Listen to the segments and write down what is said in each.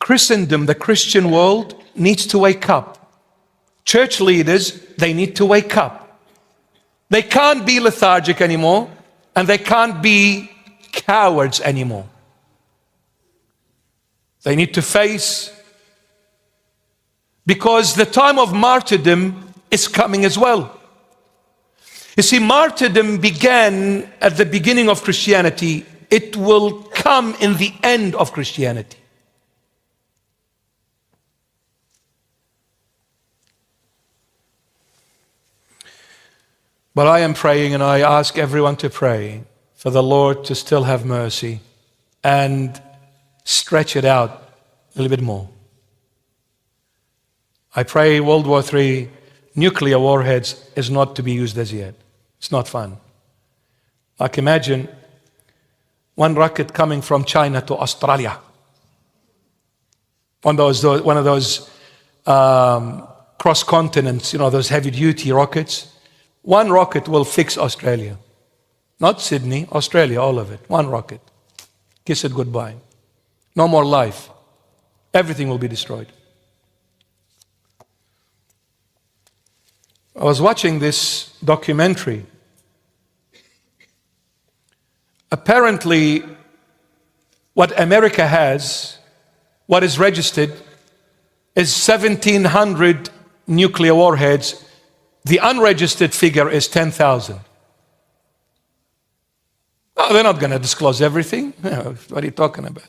Christendom, the Christian world, needs to wake up. Church leaders, they need to wake up. They can't be lethargic anymore, and they can't be cowards anymore. They need to face, because the time of martyrdom is coming as well. You see, martyrdom began at the beginning of Christianity. It will come in the end of Christianity. But I am praying, and I ask everyone to pray for the Lord to still have mercy and stretch it out a little bit more. I pray World War III, nuclear warheads is not to be used as yet. It's not fun. I can imagine one rocket coming from China to Australia. One of those cross continents, those heavy duty rockets. One rocket will fix Australia. Not Sydney, Australia, all of it. One rocket. Kiss it goodbye. No more life. Everything will be destroyed. I was watching this documentary. Apparently, what America has, what is registered, is 1,700 nuclear warheads. The unregistered figure is 10,000. Oh, they're not going to disclose everything. What are you talking about?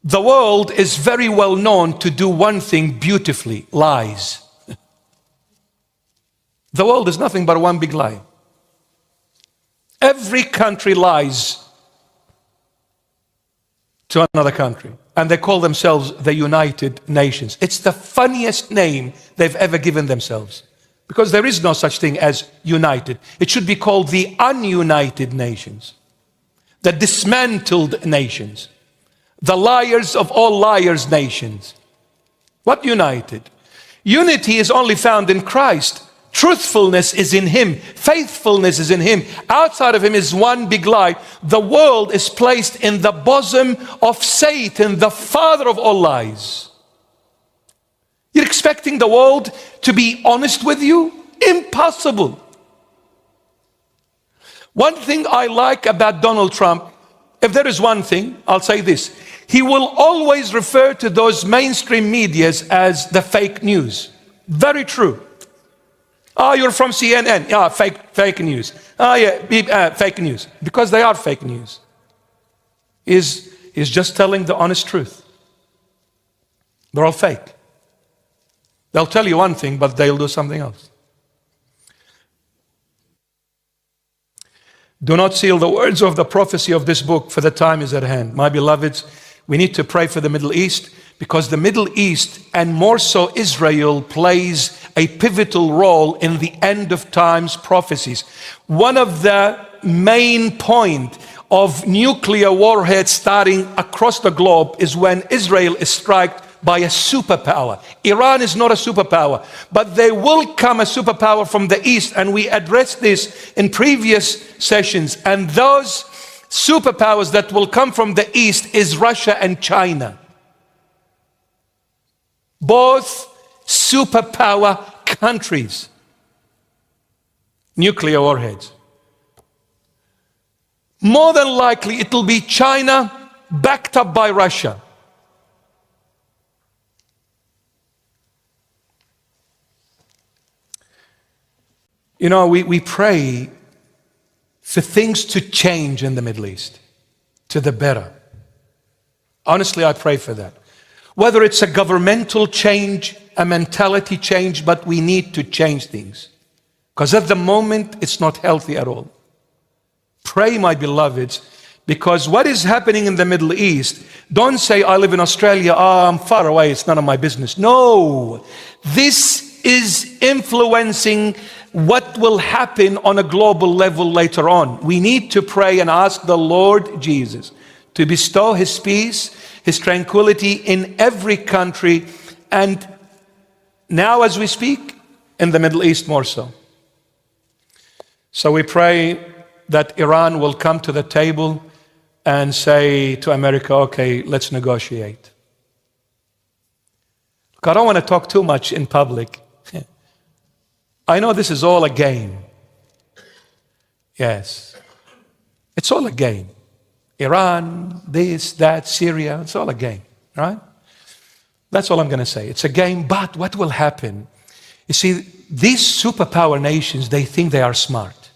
The world is very well known to do one thing beautifully: lies. The world is nothing but one big lie. Every country lies to another country, and they call themselves the United Nations. It's the funniest name they've ever given themselves, because there is no such thing as united. It should be called the ununited nations, the dismantled nations, the liars of all liars nations. What united? Unity is only found in Christ. Truthfulness is in Him. Faithfulness is in Him. Outside of Him is one big lie. The world is placed in the bosom of Satan, the father of all lies. You're expecting the world to be honest with you? Impossible. One thing I like about Donald Trump, if there is one thing, I'll say this: he will always refer to those mainstream medias as the fake news. Very true. Oh, you're from CNN. Yeah, fake news. Oh, yeah, fake news. Because they are fake news. Is just telling the honest truth. They're all fake. They'll tell you one thing, but they'll do something else. Do not seal the words of the prophecy of this book, for the time is at hand. My beloveds, we need to pray for the Middle East, because the Middle East, and more so Israel, plays a pivotal role in the end of times prophecies. One of the main points of nuclear warheads starting across the globe is when Israel is struck by a superpower. Iran is not a superpower, but there will come a superpower from the East, and we addressed this in previous sessions. And those superpowers that will come from the East is Russia and China. Both superpower countries. Nuclear warheads. More than likely it will be China backed up by Russia. We pray for things to change in the Middle East, to the better. Honestly, I pray for that. Whether it's a governmental change, a mentality change, but we need to change things. Because at the moment, it's not healthy at all. Pray, my beloveds, because what is happening in the Middle East, don't say, I live in Australia, I'm far away, it's none of my business. No, this is influencing what will happen on a global level later on. We need to pray and ask the Lord Jesus to bestow His peace, His tranquility in every country, and now as we speak, in the Middle East more so. So we pray that Iran will come to the table and say to America, okay, let's negotiate. I don't want to talk too much in public. I know this is all a game. Yes. It's all a game. Iran, this, that, Syria, it's all a game, right? That's all I'm going to say. It's a game, but what will happen? You see, these superpower nations, they think they are smart.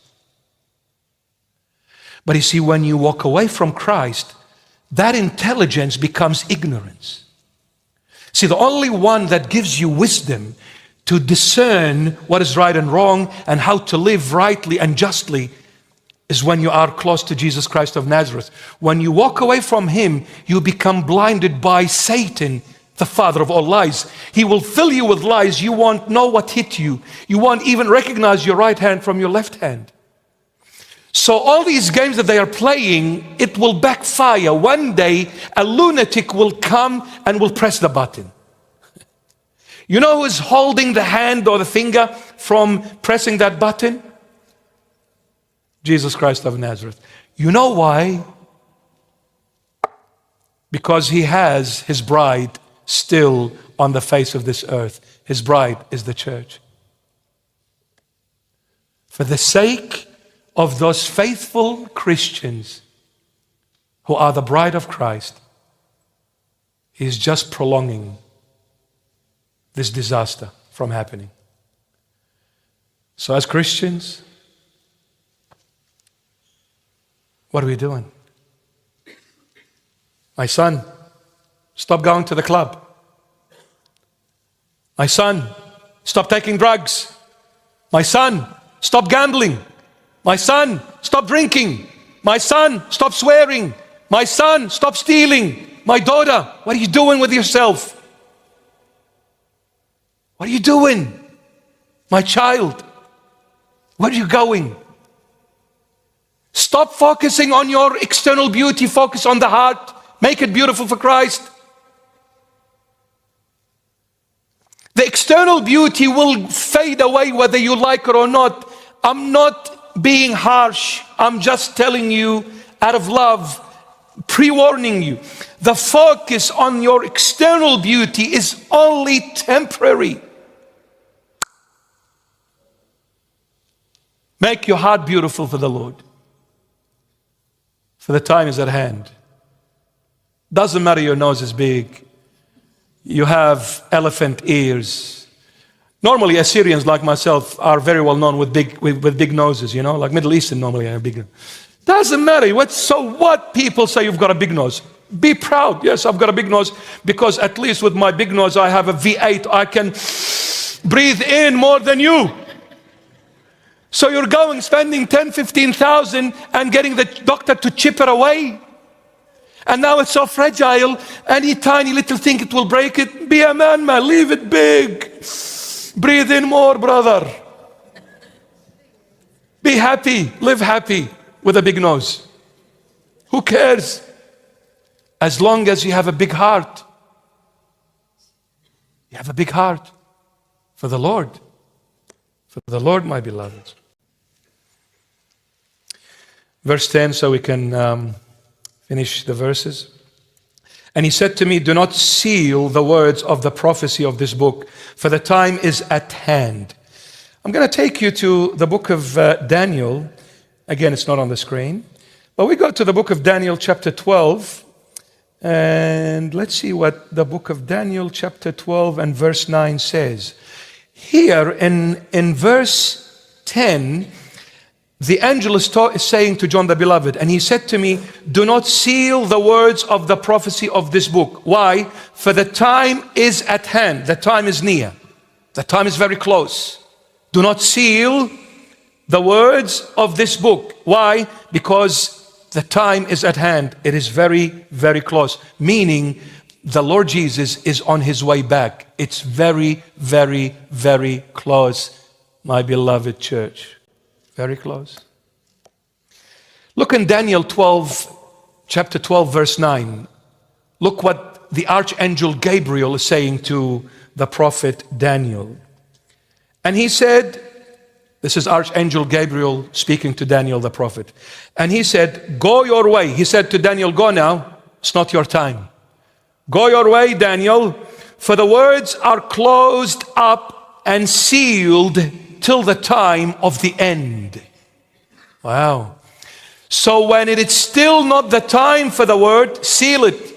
But you see, when you walk away from Christ, that intelligence becomes ignorance. See, the only one that gives you wisdom to discern what is right and wrong and how to live rightly and justly is when you are close to Jesus Christ of Nazareth. When you walk away from Him, you become blinded by Satan, the father of all lies. He will fill you with lies. You won't know what hit you. You won't even recognize your right hand from your left hand. So all these games that they are playing, it will backfire. One day, a lunatic will come and will press the button. You know who is holding the hand or the finger from pressing that button? Jesus Christ of Nazareth. You know why? Because He has His bride still on the face of this earth. His bride is the church. For the sake of those faithful Christians who are the bride of Christ, He is just prolonging this disaster from happening. So as Christians, what are we doing? My son, stop going to the club. My son, stop taking drugs. My son, stop gambling. My son, stop drinking. My son, stop swearing. My son, stop stealing. My daughter, what are you doing with yourself? What are you doing? My child, where are you going? Stop focusing on your external beauty. Focus on the heart. Make it beautiful for Christ. The external beauty will fade away whether you like it or not. I'm not being harsh. I'm just telling you out of love, pre-warning you. The focus on your external beauty is only temporary. Make your heart beautiful for the Lord. For the time is at hand. Doesn't matter your nose is big. You have elephant ears. Normally Assyrians like myself are very well known with big noses, you know, like Middle Eastern normally have big. Doesn't matter. So what people say you've got a big nose. Be proud. Yes, I've got a big nose because at least with my big nose I have a V8. I can breathe in more than you. So you're going, spending 10, 15,000 and getting the doctor to chip it away. And now it's so fragile, any tiny little thing it will break it. Be a man, leave it big. Breathe in more, brother. Be happy, live happy with a big nose. Who cares? As long as you have a big heart. You have a big heart for the Lord. For the Lord, my beloved. Verse 10, so we can finish the verses. And He said to me, do not seal the words of the prophecy of this book, for the time is at hand. I'm going to take you to the book of Daniel. Again, it's not on the screen. But we go to the book of Daniel chapter 12. And let's see what the book of Daniel chapter 12 and verse 9 says. Here in verse 10, the angel is saying to John the Beloved, and he said to me, do not seal the words of the prophecy of this book. Why? For the time is at hand. The time is near. The time is very close. Do not seal the words of this book. Why? Because the time is at hand. It is very, very close. Meaning, the Lord Jesus is on His way back. It's very, very, very close, my beloved church. Very close. Look in Daniel 12, chapter 12, verse 9. Look what the archangel Gabriel is saying to the prophet Daniel. And he said, this is Archangel Gabriel speaking to Daniel the prophet. And he said, go your way. He said to Daniel, go now. It's not your time. Go your way, Daniel, for the words are closed up and sealed till the time of the end. Wow. So when it is still not the time for the word, seal it.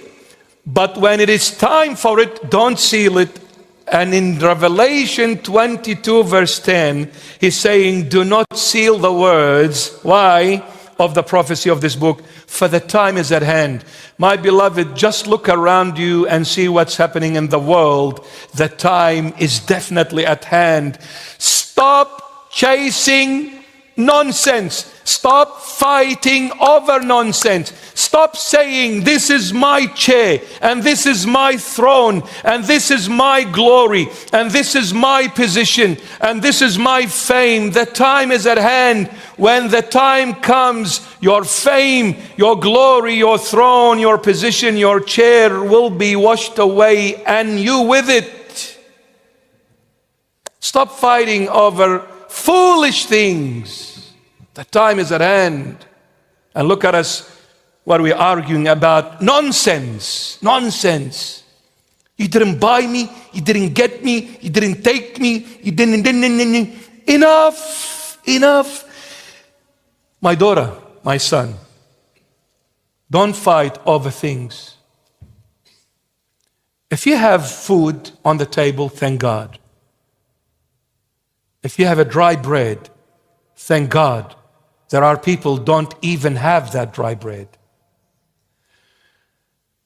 But when it is time for it, don't seal it. And in Revelation 22 verse 10, he's saying, do not seal the words. Why? Of the prophecy of this book, for the time is at hand. My beloved, just look around you and see what's happening in the world. The time is definitely at hand. Stop chasing nonsense. Stop fighting over nonsense. Stop saying, this is my chair, and this is my throne, and this is my glory, and this is my position, and this is my fame. The time is at hand. When the time comes, your fame, your glory, your throne, your position, your chair will be washed away, and you with it. Stop fighting over foolish things. The time is at hand. And look at us, what we're arguing about. Nonsense. Nonsense. You didn't buy me. You didn't get me. You didn't take me. You didn't. Enough. Enough. My daughter, my son, don't fight over things. If you have food on the table, thank God. If you have a dry bread, thank God. There are people who don't even have that dry bread.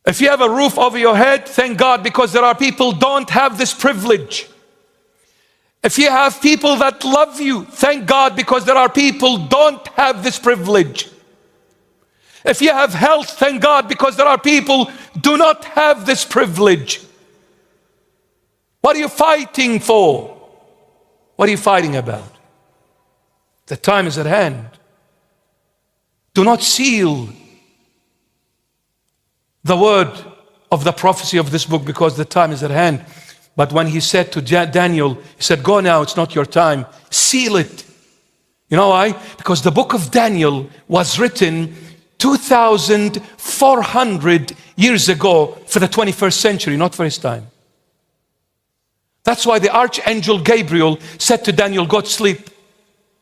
If you have a roof over your head, thank God, because there are people who don't have this privilege. If you have people that love you, thank God, because there are people who don't have this privilege. If you have health, thank God, because there are people who do not have this privilege. What are you fighting for? What are you fighting about? The time is at hand. Do not seal the word of the prophecy of this book, because the time is at hand. But when he said to Daniel, he said, go now, it's not your time. Seal it. You know why? Because the book of Daniel was written 2,400 years ago for the 21st century, not for his time. That's why the archangel Gabriel said to Daniel, go to sleep.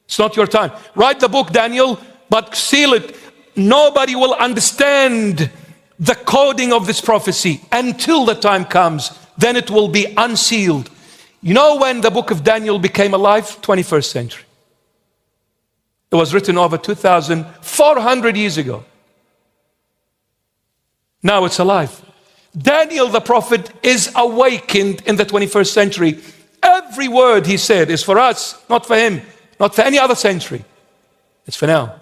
It's not your time. Write the book, Daniel, but seal it. Nobody will understand the coding of this prophecy until the time comes. Then it will be unsealed. You know when the book of Daniel became alive? 21st century. It was written over 2,400 years ago. Now it's alive. Daniel the prophet is awakened in the 21st century. Every word he said is for us, not for him, not for any other century. It's for now.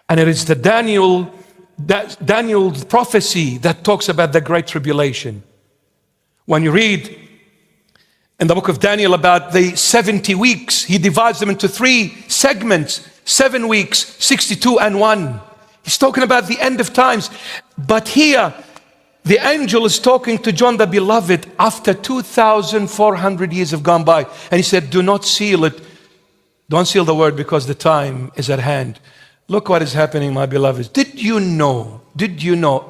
And it is the Daniel's prophecy that talks about the Great Tribulation. When you read in the book of Daniel about the 70 weeks, he divides them into 3 segments, 7 weeks, 62 and 1. He's talking about the end of times. But here, the angel is talking to John the Beloved after 2,400 years have gone by. And he said, do not seal it. Don't seal the word, because the time is at hand. Look what is happening, my beloveds. Did you know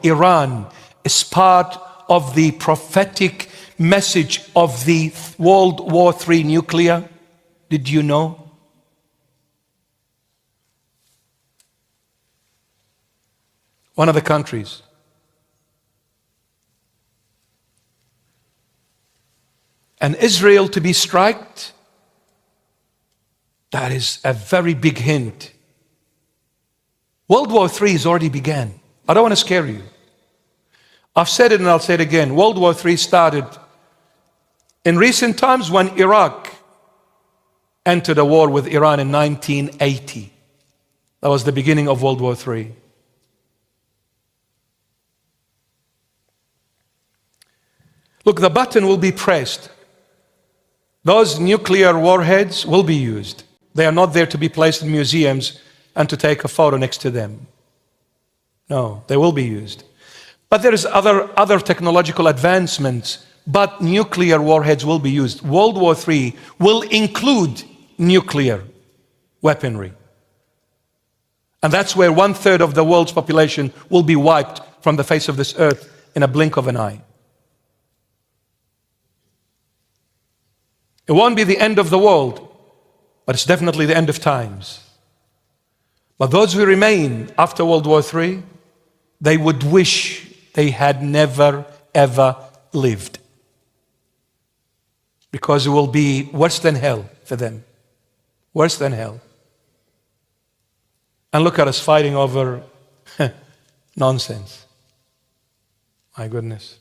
Iran is part of the prophetic message of the World War III nuclear? Did you know? One of the countries. And Israel to be striked, that is a very big hint. World War III has already began. I don't want to scare you. I've said it and I'll say it again. World War III started in recent times when Iraq entered a war with Iran in 1980. That was the beginning of World War III. Look, the button will be pressed. Those nuclear warheads will be used. They are not there to be placed in museums and to take a photo next to them. No, they will be used. But there is other technological advancements, but nuclear warheads will be used. World War III will include nuclear weaponry. And that's where 1/3 of the world's population will be wiped from the face of this earth. in a blink of an eye. It won't be the end of the world, but it's definitely the end of times. But those who remain after World War III, they would wish they had never, ever lived. Because it will be worse than hell for them. Worse than hell. And look at us fighting over nonsense. My goodness.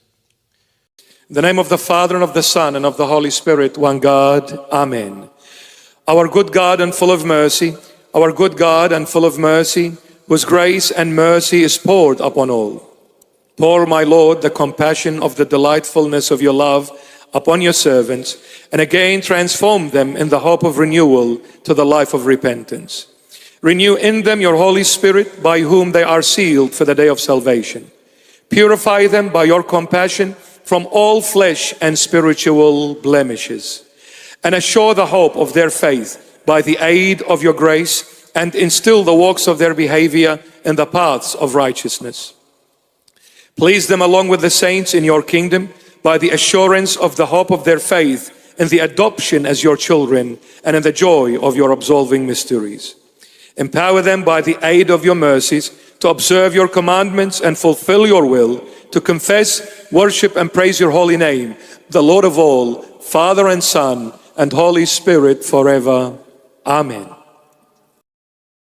In the name of the Father, and of the Son, and of the Holy Spirit, one God. Amen. Our good God and full of mercy, our good God and full of mercy, whose grace and mercy is poured upon all. Pour, my Lord, the compassion of the delightfulness of your love upon your servants, and again transform them in the hope of renewal to the life of repentance. Renew in them your Holy Spirit, by whom they are sealed for the day of salvation. Purify them by your compassion from all flesh and spiritual blemishes, and assure the hope of their faith by the aid of your grace, and instill the works of their behavior in the paths of righteousness. Please them along with the saints in your kingdom by the assurance of the hope of their faith in the adoption as your children and in the joy of your absolving mysteries. Empower them by the aid of your mercies to observe your commandments and fulfill your will, to confess, worship, and praise your holy name, the Lord of all, Father and Son and Holy Spirit, forever. Amen.